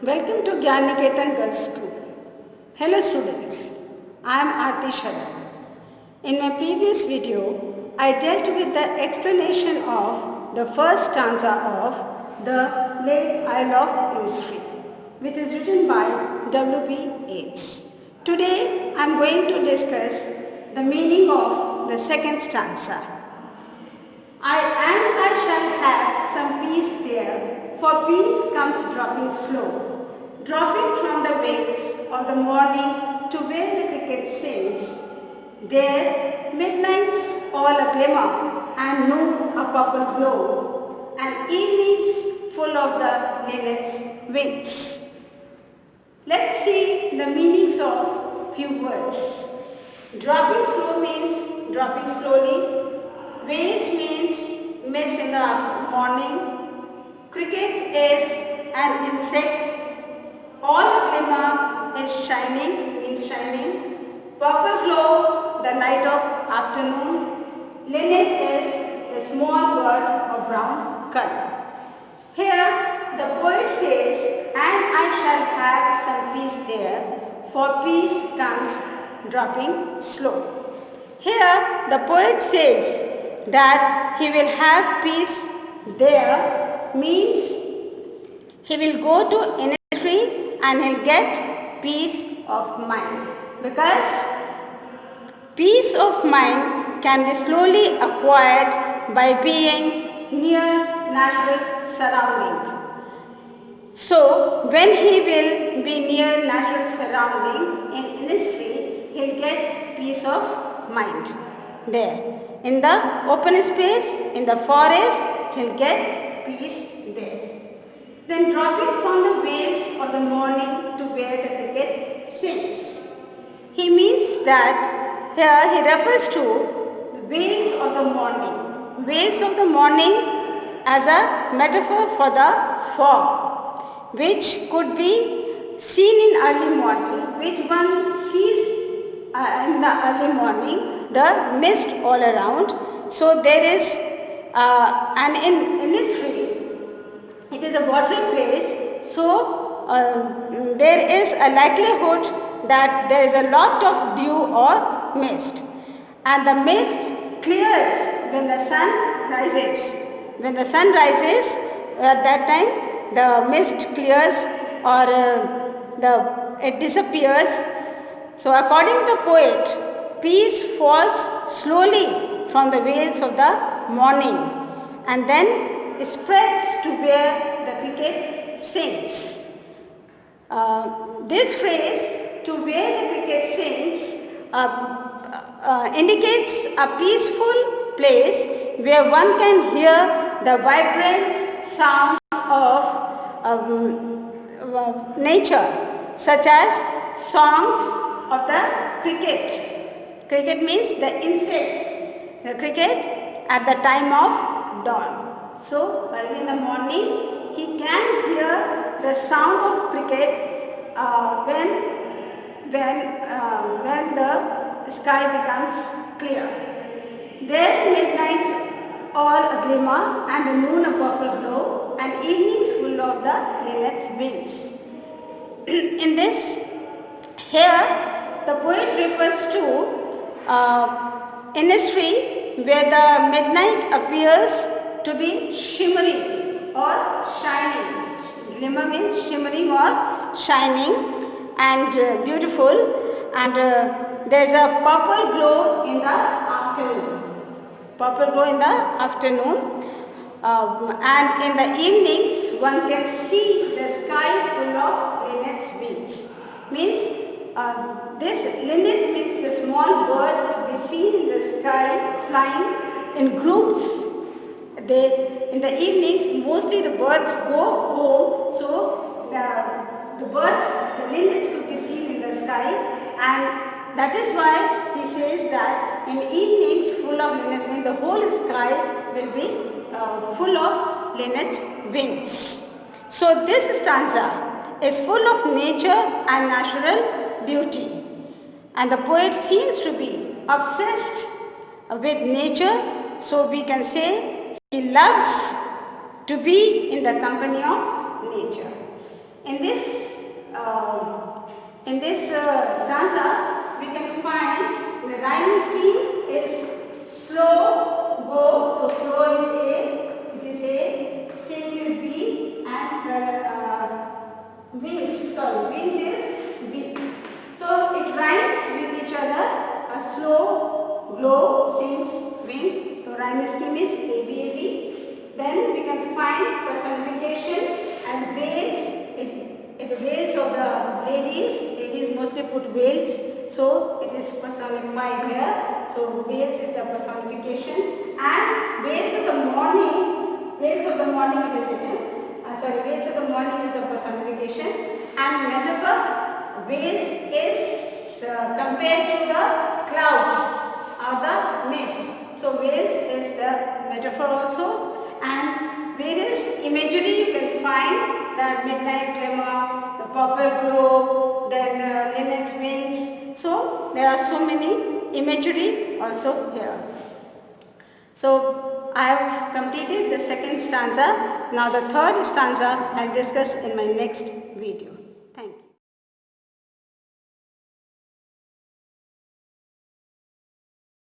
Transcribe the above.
Welcome to Gyan Niketan Girls School. Hello students, I am Aarti Sharma. In my previous video, I dealt with the explanation of the first stanza of the Lake Isle of Innisfree, which is written by W.B. Yeats. Today, I am going to discuss the meaning of the second stanza. I shall have some peace there, for peace comes dropping slow, dropping from the waves of the morning to where the cricket sings. There, midnights all a glimmer, and noon a purple glow, and evenings full of the linnet's wings. Let's see the meanings of few words. Dropping slow means dropping slowly. Waves means mist in the morning. Cricket is an insect. All glimmer is shining, means shining. Purple glow, the light of afternoon. Linnet is the small bird of brown color. Here the poet says, and I shall have some peace there, for peace comes dropping slow. Here the poet says that he will have peace there, means he will go to Innisfree and he'll get peace of mind, because peace of mind can be slowly acquired by being near natural surrounding. So when he will be near natural surrounding in Innisfree, he'll get peace of mind there. In the open space, in the forest, he'll get peace there. Then dropping from the waves of the morning to where the cricket sings. He means that here he refers to the waves of the morning. Waves of the morning as a metaphor for the fog, which could be seen in early morning, which one sees in the early morning, the mist all around. So there is, and in Innisfree, it is a watery place, so there is a likelihood that there is a lot of dew or mist. And the mist clears when the sun rises. When the sun rises, at that time the mist clears or it disappears. So according to the poet, peace falls slowly from the veils of the morning and then it spreads to where the cricket sings. This phrase, to where the cricket sings, indicates a peaceful place where one can hear the vibrant sounds of nature, such as songs of the cricket. Cricket means the insect, the cricket at the time of dawn. So early in the morning he can hear the sound of cricket when the sky becomes clear. There midnights all a glimmer and the noon a purple glow and evenings full of the linnet's wings. In this, here the poet refers to Innisfree, where the midnight appears to be shimmering or shining. Glimmer means shimmering or shining and beautiful, and there is a purple glow in the afternoon. Purple glow in the afternoon, and in the evenings one can see the sky full of linnet's wings. Means this linnet means the small bird could be seen in the sky flying in groups. In the evenings, mostly the birds go home, so the linnets could be seen in the sky, and that is why he says that in evenings full of linnets, means the whole sky will be full of linnets' wings. So this stanza is full of nature and natural beauty, and the poet seems to be obsessed with nature, so we can say he loves to be in the company of nature. In this stanza, we can find the rhyming scheme is slow, go, so slow is A, it is A, sings is B, and the wings is B. So it rhymes with each other, slow, glow, sings, wings, so rhyming scheme is ABAB. Then we can find personification as veils. It is veils of the ladies mostly put veils, so it is personified here. So veils is the personification, and veils of the morning it is written. Veils of the morning is the personification, and metaphor, veils is compared to the cloud or the mist. So veils is the metaphor also, and various imagery you can find, the midnight glimmer, the purple glow, then linnet's wings. So there are so many imagery also here. So I have completed the second stanza. Now the third stanza I will discuss in my next video.